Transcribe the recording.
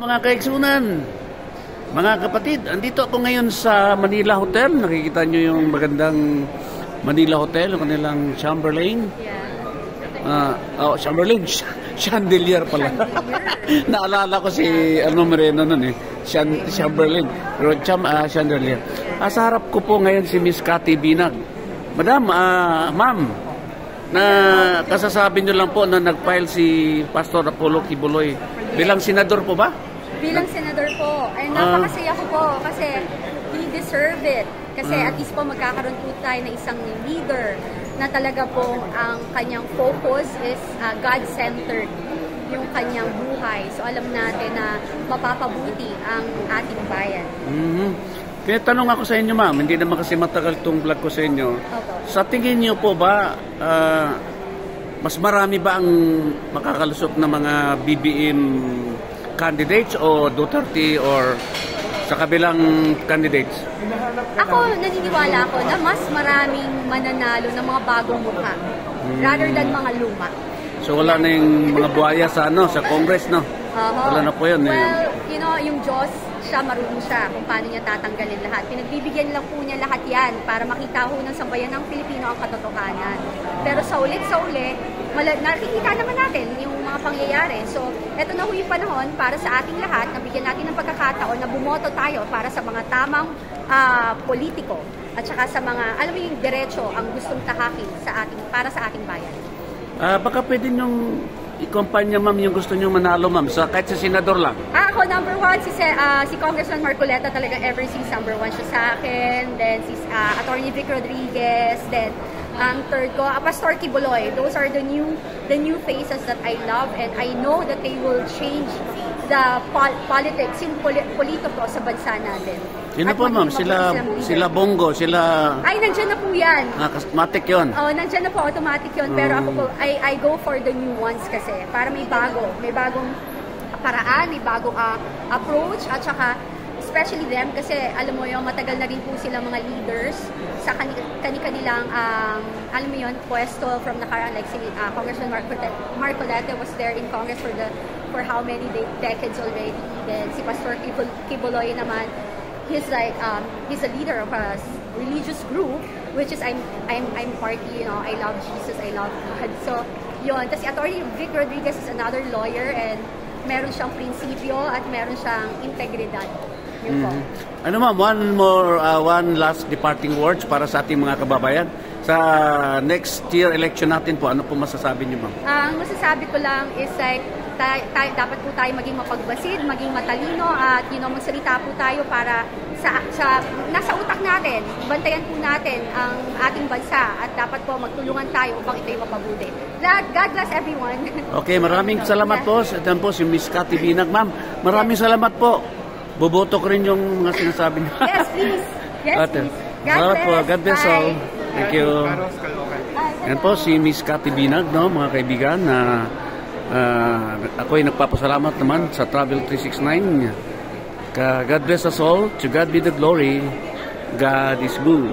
Mga kaigsunan, mga kapatid, andito ako ngayon sa Manila Hotel. Nakikita nyo yung magandang Manila Hotel, yung kanilang Chamberlain. Chamberlain, Chandelier pala. Naalala ko si Moreno nun eh, Chamberlain, pero Chandelier. Sa harap ko po ngayon si Miss Cathy Binag. Madam, ma'am, na kasasabi nyo lang po na nag-file si Pastor Apollo Kibuloy bilang senador po ba? Bilang senador po. Ay, napakasaya ko po kasi he deserve it. Kasi at least po magkakaroon po tayo ng isang leader na talaga po ang kanyang focus is God-centered yung kanyang buhay. So alam natin na mapapabuti ang ating bayan. Kaya tanong ako sa inyo, ma'am, hindi naman kasi matagal itong vlog ko sa inyo. Opo. Sa tingin niyo po ba, mas marami ba ang makakalusot na mga BBM candidates o Duterte or sa kabilang candidates? Ako, naniniwala ako na mas maraming mananalo ng mga bagong mukha rather than mga luma. So wala na yung mga buhaya sa Congress, no? Wala na po yun. Well, you know, yung Diyos, marunong siya kung paano niya tatanggalin lahat. Pinagbibigyan lang po niya lahat yan para makita ho ng sambayan ng Pilipino ang katotohanan. Pero sa uli, nakikita naman natin yung mga pangyayari. So, eto na ho yung panahon para sa ating lahat na bigyan natin ng pagkakataon na bumoto tayo para sa mga tamang politiko at saka sa mga, alam mo yung diretso ang gustong tahakin para sa ating bayan. Baka pwede niyong i-company ma'am yung gusto niyong manalo, ma'am, kahit sa senador lang. Ako, number one, si Congressman Marcoleta talaga ever since number one siya sa akin. Then, si Attorney Vic Rodriguez. Then, ang third ko, Pastor Kibuloy. Those are the new faces that I love and I know that they will change the politics, yung politiko sa bansa natin. Sino po, ma'am? Sila Bongo, sila... Ay, nandyan na po yan. Automatic yun. Nandyan na po, automatic yun. Pero ako po, I go for the new ones kasi. Para may bagong paraan, may bagong approach, at saka especially them kasi alam mo yung matagal na rin po sila mga leaders sa kanilang alam mo yun, pwesto from nakaraan, like si Congressman Marcoleta was there in Congress for how many decades already. Then si Pastor Kibuloy naman, he's a leader of a religious group, which is I'm party, you know, I love Jesus, I love God. So yun. Tapos si Attorney Vic Rodriguez is another lawyer and meron siyang prinsipyo at meron siyang integridad. Yun po. Ano ma'am, one last departing words para sa ating mga kababayan. Sa next year election natin po, ano po masasabi niyo ma'am? Ang masasabi ko lang is like, dapat po tayo maging mapagbasid, maging matalino at magsalita po tayo para nasa utak natin, bantayan po natin ang ating bansa at dapat po magtulungan tayo upang ito'y mapabuti. God bless everyone. Okay, maraming salamat po. Ito po si Miss Cathy Binag. Ma'am, maraming salamat po. Boboto ko rin yung mga sinasabi niyo. Yes, please. Yes, please. God bless all. Thank you. Yan po si Miss Cathy Binag, mga kaibigan, na ako'y nagpapasalamat naman sa Travel 369. God bless us all. To God be the glory. God is good.